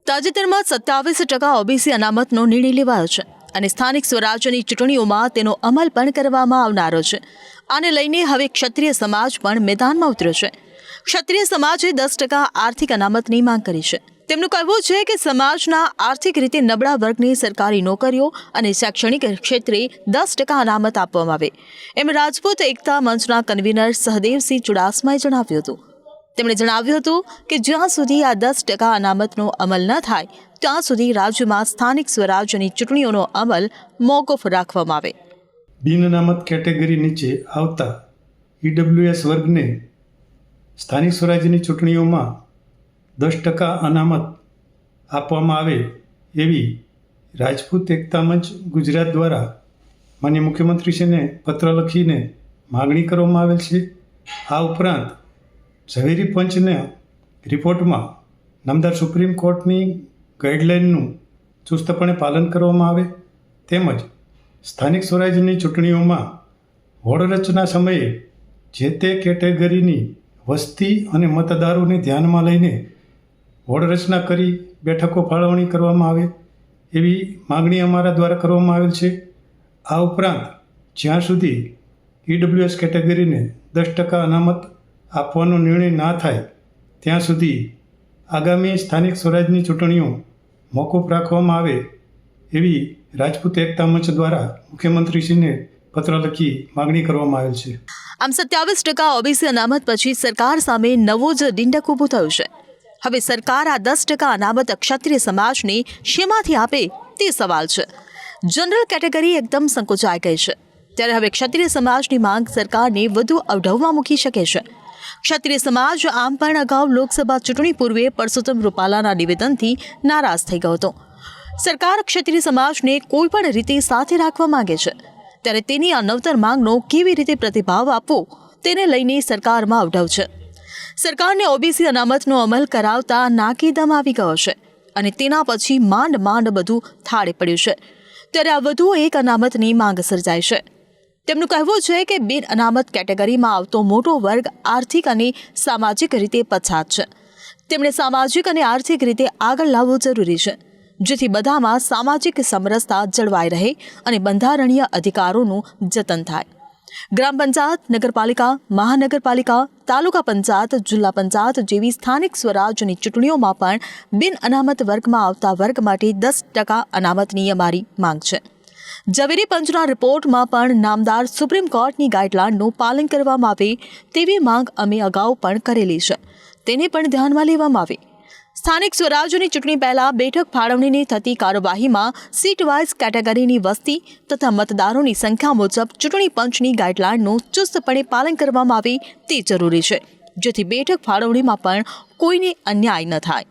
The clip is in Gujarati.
તાજેતરમાં 27% ઓબીસી અનામતનો નિર્ણય લેવાયો છે અને સ્થાનિક સ્વરાજ્યની ચૂંટણીઓમાં તેનો અમલ પણ કરવામાં આવનારો છે. આને લઈને હવે ક્ષત્રિય સમાજ પણ મેદાનમાં ઉતર્યો છે. ક્ષત્રિય સમાજે 10% આર્થિક અનામતની માંગ કરી છે. તેમનું કહેવું છે કે સમાજના આર્થિક રીતે નબળા વર્ગને સરકારી નોકરીઓ અને શૈક્ષણિક ક્ષેત્રે 10% અનામત આપવામાં આવે એમ રાજપૂત એકતા મંચના કન્વીનર સહદેવસિંહ ચુડાસમાએ જણાવ્યું હતું. તેમણે જણાવ્યું હતું કે જ્યાં સુધી આ 10% અનામતનો અમલ ન થાય ત્યાં સુધી રાજ્યમાં સ્થાનિક સ્વરાજ્યની ચૂંટણીઓનો અમલ મોકૂફ રાખવામાં આવે. બિન અનામત કેટેગરી નીચે આવતા ઈડબ્લ્યુએસ વર્ગને સ્થાનિક સ્વરાજ્યની ચૂંટણીઓમાં 10% અનામત આપવામાં આવે એવી રાજપૂત એકતા મંચ ગુજરાત દ્વારા માનનીય મુખ્યમંત્રીશ્રીને પત્ર લખીને માગણી કરવામાં આવેલ છે. આ ઉપરાંત ઝવેરી પંચના રિપોર્ટમાં નામદાર સુપ્રીમ કોર્ટની ગાઈડલાઇનનું ચુસ્તપણે પાલન કરવામાં આવે તેમજ સ્થાનિક સ્વરાજ્યની ચૂંટણીઓમાં વોર્ડ રચના સમયે જે તે કેટેગરીની વસ્તી અને મતદારોને ધ્યાનમાં લઈને વોર્ડ રચના કરી બેઠકો ફાળવણી કરવામાં આવે એવી માગણી અમારા દ્વારા કરવામાં આવેલ છે. આ ઉપરાંત જ્યાં સુધી ઈડબ્લ્યુએસ કેટેગરીને 10% અનામત આપવાનો નિર્ણય ના થાય ત્યાં સુધી આગામી સ્થાનિક સ્વરાજ્યની ચૂંટણીઓ મોકૂફ રાખવામાં આવે એવી રાજપૂત એકતા મંચ દ્વારા મુખ્યમંત્રીશ્રીને પત્ર લખી માગણી કરવામાં આવેલ છે. આમ 27% ઓબીસી અનામત પછી સરકાર સામે નવો જ ડિંડક ઊભું થયું છે. હવે સરકાર આ 10% અનામત ક્ષત્રિય સમાજને શેમાંથી આપે તે સવાલ છે. જનરલ કેટેગરી એકદમ સંકોચાઈ ગઈ છે ત્યારે હવે ક્ષત્રિય સમાજની માંગ સરકારને વધુ અવઢવમાં મૂકી શકે છે. ક્ષત્રિય સમાજ આમ પણ અગાઉ લોકસભા ચૂંટણી પૂર્વે પરસોત્તમ રૂપાલાના નિવેદનથી નારાજ થઈ ગયો હતો. સરકાર ક્ષત્રિય સમાજને કોઈ પણ રીતે સાથે રાખવા માંગે છે ત્યારે તેની આ નવતર માંગનો કેવી રીતે પ્રતિભાવ આપવો તેને લઈને સરકારમાં અવઢવ છે. સરકારને ઓબીસી અનામતનો અમલ કરાવતા નાકી દમ આવી ગયો છે અને તેના પછી માંડ બધું થાળે પડ્યું છે ત્યારે આ વધુ એક અનામતની માંગ સર્જાય છે. તેમનું કહેવું છે કે બિન અનામત કેટેગરીમાં આવતો મોટો વર્ગ આર્થિક અને સામાજિક રીતે પછાત છે. તેમણે સામાજિક અને આર્થિક રીતે આગળ લાવવું જરૂરી છે જેથી બધામાં સામાજિક સમરસતા જળવાઈ રહે અને બંધારણીય અધિકારોનું જતન થાય. ગ્રામ પંચાયત, નગરપાલિકા, મહાનગરપાલિકા, તાલુકા પંચાયત, જિલ્લા પંચાયત જેવી સ્થાનિક સ્વરાજ્યની ચૂંટણીઓમાં પણ બિન અનામત વર્ગમાં આવતા વર્ગ માટે 10% અનામતની અમારી માંગ છે. ઝવેરી પંચના રિપોર્ટમાં પણ નામદાર સુપ્રીમ કોર્ટની ગાઈડલાઇનનું પાલન કરવામાં આવે તેવી માંગ અમે અગાઉ પણ કરેલી છે. તેને પણ ધ્યાનમાં લેવામાં આવે. સ્થાનિક સ્વરાજ્યની ચૂંટણી પહેલા બેઠક ફાળવણીની થતી કાર્યવાહીમાં સીટ વાઇઝ કેટેગરીની વસ્તી તથા મતદારોની સંખ્યા મુજબ ચૂંટણી પંચની ગાઈડલાઇનનું ચુસ્તપણે પાલન કરવામાં આવે તે જરૂરી છે જેથી બેઠક ફાળવણીમાં પણ કોઈને અન્યાય ન થાય.